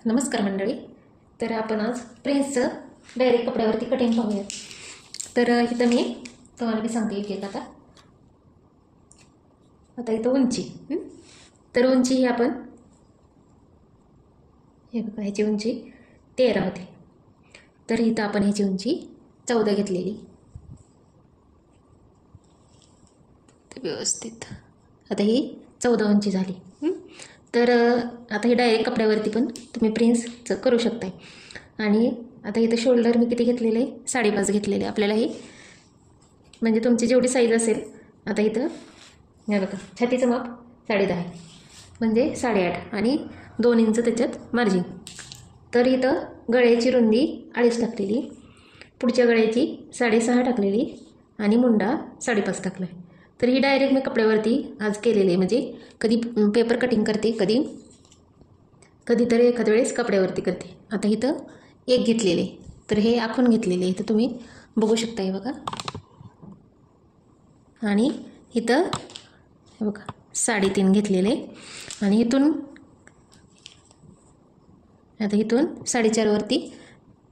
नमस्कार मंडळी. तर आपण आज प्रिन्सचं डायरेक्ट कपड्यावरती कटिंग पाहूया. तर इथं मी तुम्हाला मी सांगते एक आता आता इथं उंची तर उंची ही आपण हे बघा ह्याची उंची 13 होती. तर इथं आपण ह्याची उंची 14 घेतलेली. तर व्यवस्थित आता ही 14 उंची झाली. तर आता हे डायरेक्ट कपड्यावरती पण तुम्ही प्रिन्सचं करू शकताय. आणि आता इथं शोल्डर मी किती घेतलेले 5.5 घेतलेले. आपल्याला हे म्हणजे तुमची जेवढी साईज असेल. आता इथं हे बघा छातीचं माप 10.5 आहे म्हणजे 8.5 आणि 2 इंच त्याच्यात मार्जिन. तर इथं गळ्याची रुंदी 2.5 टाकलेली, पुढच्या गळ्याची 6.5 टाकलेली आणि मुंडा 5.5 टाकला आहे. तर ही डायरेक्ट मी कपड्यावरती आज केलेली आहे. म्हणजे कधी पेपर कटिंग करते, कधीतरी एखाद्या वेळेस कपड्यावरती करते. आता इथं 1 घेतलेले, तर हे आखून घेतलेले आहे. तर तुम्ही बघू शकता हे बघा. आणि इथं हे बघा 3.5 घेतलेले आणि इथून 4.5 वरती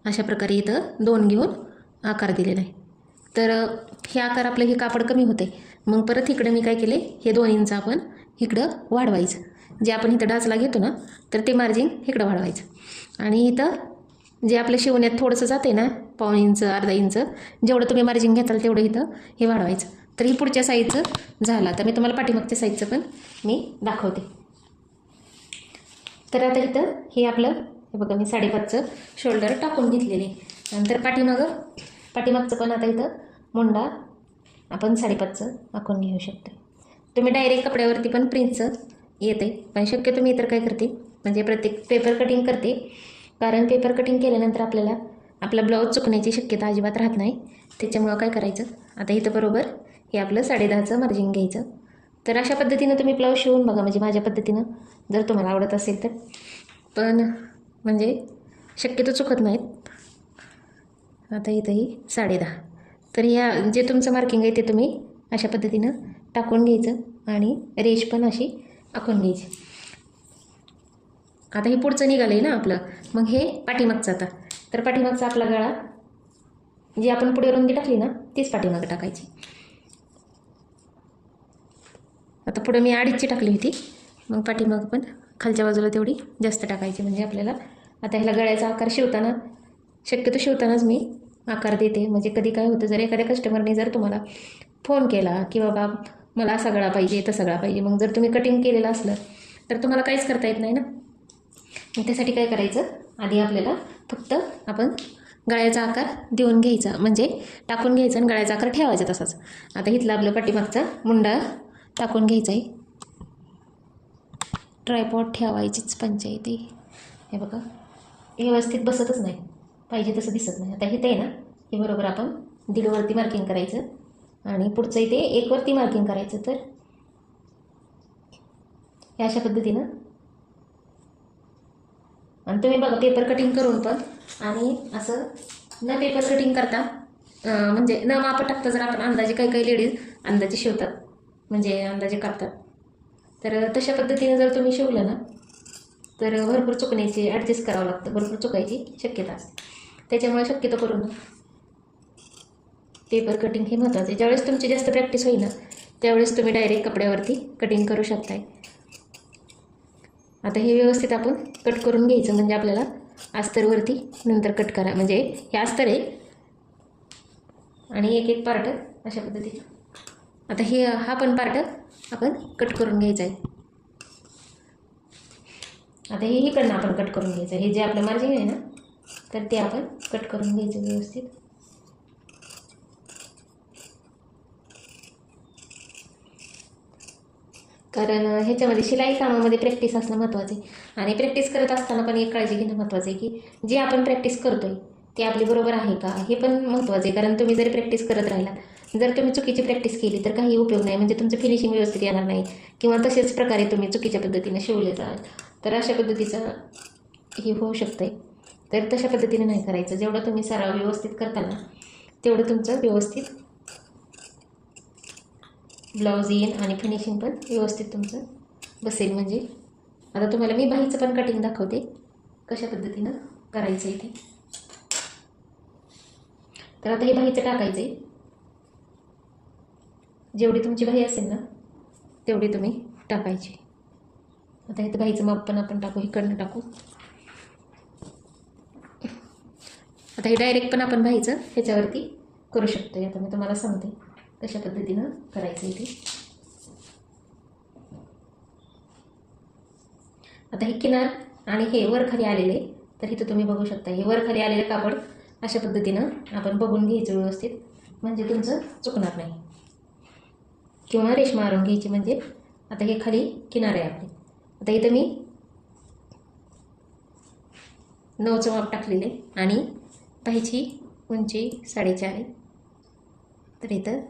अशा प्रकारे इथं 2 घेऊन आकार दिलेला आहे. तर हे आकार आपलं हे कापड कमी होते. मग परत इकडं मी काय केले, हे 2 इंच आपण इकडं वाढवायचं. जे आपण इथं डाचला घेतो ना, तर ते मार्जिन इकडं वाढवायचं. आणि इथं जे आपलं शिवण्यात थोडंसं जाते ना, 1.5 इंच 1/2 इंच जेवढं तुम्ही मार्जिन घेताल तेवढं इथं हे वाढवायचं. तर ही पुढच्या साईजचं झालं. तर मी तुम्हाला पाठीमागच्या साईजचं पण मी दाखवते. तर आता इथं हे आपलं हे बघा मी 5.5चं शोल्डर टाकून घेतलेले. नंतर पाठीमागचं पण आता इथं मुंडा आपण 5.5चं आखून घेऊ शकतो. तुम्ही डायरेक्ट कपड्यावरती पण प्रिन्सचं येते. पण शक्यतो मी तर काय करते, म्हणजे प्रत्येक पेपर कटिंग करते. कारण पेपर कटिंग केल्यानंतर आपल्याला आपला ब्लाऊज चुकण्याची शक्यता अजिबात राहत नाही. त्याच्यामुळं काय करायचं, आता इथं बरोबर हे आपलं 10.5चं मार्जिन घ्यायचं. तर अशा पद्धतीनं तुम्ही ब्लाऊज शिवून बघा, म्हणजे माझ्या पद्धतीनं जर तुम्हाला आवडत असेल तर. पण म्हणजे शक्यतो चुकत नाहीत. आता इथंही 10.5. तर या जे तुमचं मार्किंग आहे ते तुम्ही अशा पद्धतीनं टाकून घ्यायचं आणि रेष पण अशी आखून घ्यायची. आता हे पुढचं निघालं आहे ना आपलं, मग हे पाठीमागचं आता. तर पाठीमागचा आपला गळा जी आपण पुढे रुंदी टाकली ना, तीच पाठीमागं टाकायची. आता पुढे मी 2.5ची टाकली होती, मग पाठीमागं पण खालच्या बाजूला तेवढी जास्त टाकायची. म्हणजे आपल्याला आता ह्याला गळ्याचा आकार शक्यतो शिवतानाच मी आकार देते. म्हणजे कधी काय होतं, जर एखाद्या कस्टमरने जर तुम्हाला फोन केला की बाबा मला असा गळा पाहिजे तसा गळा पाहिजे, मग जर तुम्ही कटिंग केलेलं असलं तर तुम्हाला काहीच करता येत नाही ना. मग त्यासाठी काय करायचं, आधी आपल्याला फक्त आपण गळ्याचा आकार देऊन घ्यायचा, म्हणजे टाकून घ्यायचा आणि गळ्याचा आकार ठेवायचा तसाच. आता इथला आपलं पाठीमागचा मुंडा टाकून घ्यायचा आहे. ट्रायपॉड ठेवायचीच पंचायत आहे. हे बघा व्यवस्थित बसतच नाही, पाहिजे तसं दिसत नाही. आता इथे आहे ना, हे बरोबर आपण 1.5 वरती मार्किंग करायचं आणि पुढचं इथे 1 वरती मार्किंग करायचं. तर हे अशा पद्धतीनं. आणि तुम्ही बघा पेपर कटिंग करून पण आणि असं न पेपर कटिंग करता म्हणजे न माप टाकता जर आपण अंदाजे काही लेडीज अंदाजे शिवतात, म्हणजे अंदाजे काढतात. तर तशा पद्धतीने जर तुम्ही शिवलं ना, तर भरपूर चुकण्याची ॲडजस्ट करावं लागतं, भरपूर चुकायची शक्यता असते. त्याच्यामुळे शक्यतो करून पेपर कटिंग हे महत्त्वाचं आहे. ज्यावेळेस तुमची जास्त प्रॅक्टिस होईल ना, त्यावेळेस तुम्ही डायरेक्ट कपड्यावरती कटिंग करू शकताय. आता हे व्यवस्थित आपण कट करून घ्यायचं, म्हणजे आपल्याला अस्तरवरती नंतर कट करा. म्हणजे हे अस्तर आहे आणि एक पार्ट अशा पद्धतीने. आता हा पण पार्ट आपण कट करून घ्यायचा आहे. आता हे इकडनं आपण कट करून घ्यायचं. हे जे आपलं मार्जिन आहे ना, तर ते आपण कट करून घ्यायचं व्यवस्थित. कारण ह्याच्यामध्ये शिलाई कामामध्ये प्रॅक्टिस असणं महत्त्वाचं आहे. आणि प्रॅक्टिस करत असताना पण एक काळजी घेणं महत्त्वाचं आहे की जे आपण प्रॅक्टिस करतोय ते आपली बरोबर आहे का, हे पण महत्त्वाचं आहे. कारण तुम्ही जरी प्रॅक्टिस करत राहिला, जर तुम्ही चुकीची प्रॅक्टिस केली तर काही उपयोग नाही. म्हणजे तुमचं फिनिशिंग व्यवस्थित येणार नाही किंवा तसेच प्रकारे तुम्ही चुकीच्या पद्धतीने शिवले जाल, तर अशा पद्धतीचं हे होऊ शकतं. तर तशा पद्धतीने नाही करायचं. जेवढं तुम्ही सराव व्यवस्थित करताल ना, तेवढं तुमचं व्यवस्थित ब्लाऊज येईल आणि फिनिशिंग पण व्यवस्थित तुमचं बसेल. म्हणजे आता तुम्हाला मी बाहीचं पण कटिंग दाखवते. कशा पद्धतीनं करायचं आहे ते. तर आता हे बाहीचं टाकायचं आहे. जेवढी तुमची बाही असेल ना तेवढी तुम्ही टाकायची. आता इथं बाहीचं माप पण आपण टाकू, इकडनं टाकू. आता हे डायरेक्ट पण आपण बाहीचं ह्याच्यावरती करू शकतो. आता मी तुम्हाला सांगते कशा पद्धतीनं करायचं आहे ते. आता हे किनार आणि हे वर खाली आलेले, तर इथं तुम्ही बघू शकता हे वर खाली आलेलं कापड अशा पद्धतीनं आपण बघून घ्यायचं व्यवस्थित, म्हणजे तुमचं चुकणार नाही. किंवा रेषा मारून घ्यायची. म्हणजे आता हे खाली किनार आहे आपली. आता इथं मी 9चं माप टाकलेले आणि बाहीची उंची 4.5 आहे. तर इथं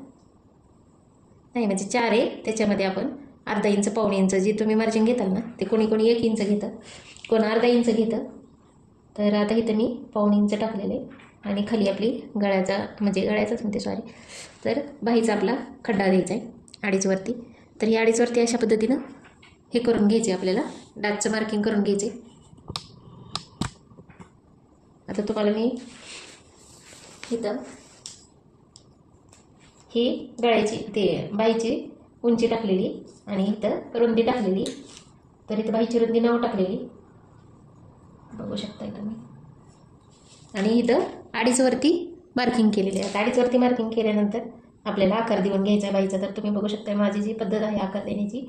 नाही म्हणजे 4 आहे, त्याच्यामध्ये आपण अर्धा इंच पाऊण इंच जे तुम्ही मार्जिन घेताल ना ते कोणी 1 इंच घेतं, कोण अर्धा इंच घेतं. तर आता इथं मी पाऊण इंच टाकलेले आणि खाली आपली गळ्याचाच म्हणते सॉरी, तर बाहीचा आपला खड्डा द्यायचा आहे 2.5 वरती. तर ही 2.5 वरती अशा पद्धतीनं हे करून घ्यायचे, आपल्याला डाचचं मार्किंग करून घ्यायचे. आता तुम्हाला मी इथं ही गळ्याची ते बाहीची उंची टाकलेली आणि इथं रुंदी टाकलेली. तर इथं बाहीची रुंदी 9 टाकलेली बघू शकताय तुम्ही. आणि इथं 2.5 वरती मार्किंग केलेली आहे. 2.5 वरती मार्किंग केल्यानंतर आपल्याला आकार देऊन घ्यायचा बाहीचा. तर तुम्ही बघू शकता माझी जी पद्धत आहे आकार देण्याची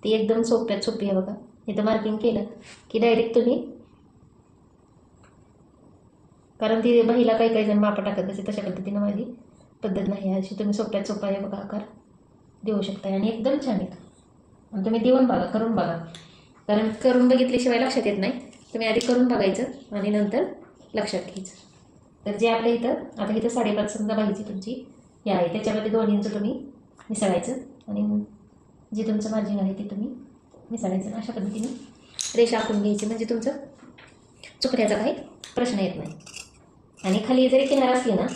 ती एकदम सोपी आहे बघा. इथं मार्किंग केलं की डायरेक्ट तुम्ही, कारण ती बाहीला काही जण मापं टाकत असे, तशा पद्धतीनं माझी पद्धत नाही. अशी तुम्ही सोपा आहे बघा आकार देऊ शकता आणि एकदम छान येतं. आणि तुम्ही देऊन बघा, करून बघा, कारण करून बघितल्याशिवाय लक्षात येत नाही. तुम्ही आधी करून बघायचं आणि नंतर लक्षात घ्यायचं. तर जे आपल्या इथं आता इथं 5.5 समजा बाहीची तुमची हे आहे, त्याच्यामध्ये 2 इंच तुम्ही मिसळायचं आणि जे तुमचं मार्जिन आहे ते तुम्ही मिसळायचं. अशा पद्धतीने रेषा आखून घ्यायची, म्हणजे तुमचं चुकण्याचा काही प्रश्न येत नाही. आणि खाली जरी किनार असली ना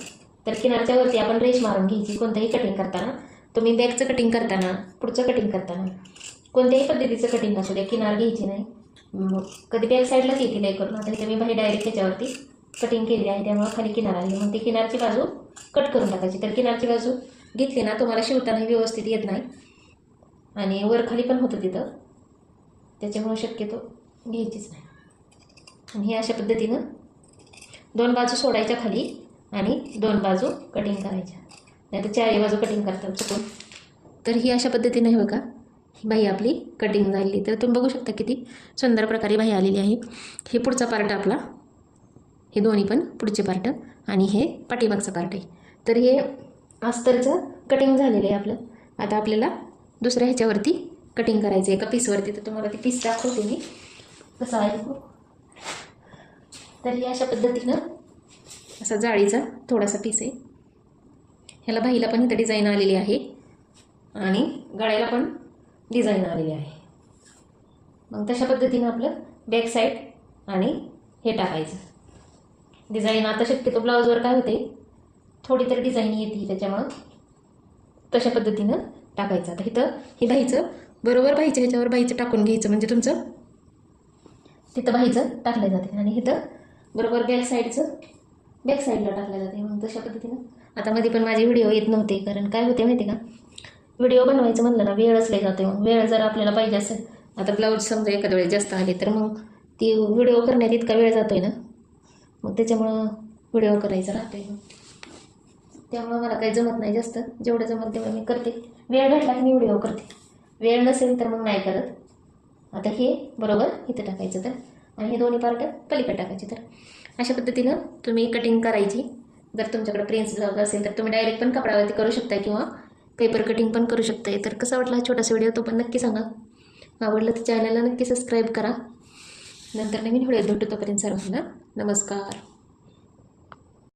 तर किनारच्या वरती आपण रेष मारून घ्यायची. कोणतंही कटिंग करताना, तुम्ही बॅकचं कटिंग करताना, पुढचं कटिंग करताना, कोणत्याही पद्धतीचं कटिंग असू द्या, किनार घ्यायची नाही. कधी बॅक साईडलाच येते लय करून. आता इथे मी बाही डायरेक्ट त्याच्यावरती कटिंग केली आहे, त्यामुळे खाली किनार आली. मग ती किनारची बाजू कट करून टाकायची. तर किनारची बाजू घेतली ना तुम्हाला शिवताना व्यवस्थित येत नाही आणि वर खाली पण होतं तिथं, त्याच्यामुळे शक्यतो घ्यायचीच नाही. आणि हे अशा पद्धतीनं 2 बाजू सोडायच्या खाली आणि 2 बाजू कटिंग करायच्या, नाही तर 4ही बाजू कटिंग करतात चुकून. तर ही अशा पद्धतीनं हे बघा ही बाही आपली कटिंग झाली. तर तुम्ही बघू शकता किती सुंदर प्रकारे बाही आलेली आहे. हे पुढचा पार्ट आपला, हे दोन्ही पण पुढचे पार्ट आणि हे पाठीमागचा पार्ट आहे. तर हे अस्तरचं कटिंग झालेलं आहे आपलं. आता आपल्याला दुसऱ्या ह्याच्यावरती कटिंग करायचं आहे एका पीसवरती. तर तुम्हाला ती पीस दाखवते मी कसं आहे. तर ही अशा पद्धतीनं असा जाळीचा थोडासा पीस आहे. ह्याला बाहीला पण इथं डिझाईन आलेली आहे आणि गळ्याला पण डिझाईन आलेली आहे. मग तशा पद्धतीनं आपलं बॅक साईड आणि हे टाकायचं डिझाईन. आता शक्यतो ब्लाऊजवर काय होते, थोडी तर डिझाईन येते, त्याच्यामुळं तशा पद्धतीनं टाकायचं. आता इथं ही बाहीचं बरोबर बाहीच्या ह्याच्यावर बाहीचं टाकून घ्यायचं, म्हणजे तुमचं तिथं बाहीचं टाकलं जाते आणि इथं बरोबर बॅक साईडला टाकलं जाते. मग तशा पद्धतीनं आता मध्ये पण माझे व्हिडिओ येत नव्हते, कारण काय होते माहिती का, व्हिडिओ बनवायचं म्हणलं ना वेळच लय जाते. मग वेळ जर आपल्याला पाहिजे असेल, आता ब्लाऊज समजा एखाद्या वेळेस जास्त आले तर मग ती व्हिडिओ करण्यात इतका वेळ जातोय ना, मग त्याच्यामुळं व्हिडिओ करायचा राहतोय. त्यामुळं मला काही जमत नाही जास्त. जेवढं जमत तेवढं मी करते. वेळ भेटला की मी व्हिडिओ करते, वेळ नसेल तर मग नाही करत. आता हे बरोबर इथं टाकायचं तर, आणि हे दोन्ही पार्ट पलीकडे टाकायचे. तर अशा पद्धतीनं तुम्ही कटिंग करायची. जर तुमच्याकडे प्रिन्स ब्लाऊज असेल तर तुम्ही डायरेक्ट पण कपड्यावरती करू शकता किंवा पेपर कटिंग पण करू शकता. तर कसा वाटला हा छोटासा व्हिडिओ तो पण नक्की सांगा. आवडलं तर चॅनलला नक्की सबस्क्राईब करा. नंतर नवीन व्हिडिओ भेटू, तोपर्यंत सर्वांना नमस्कार.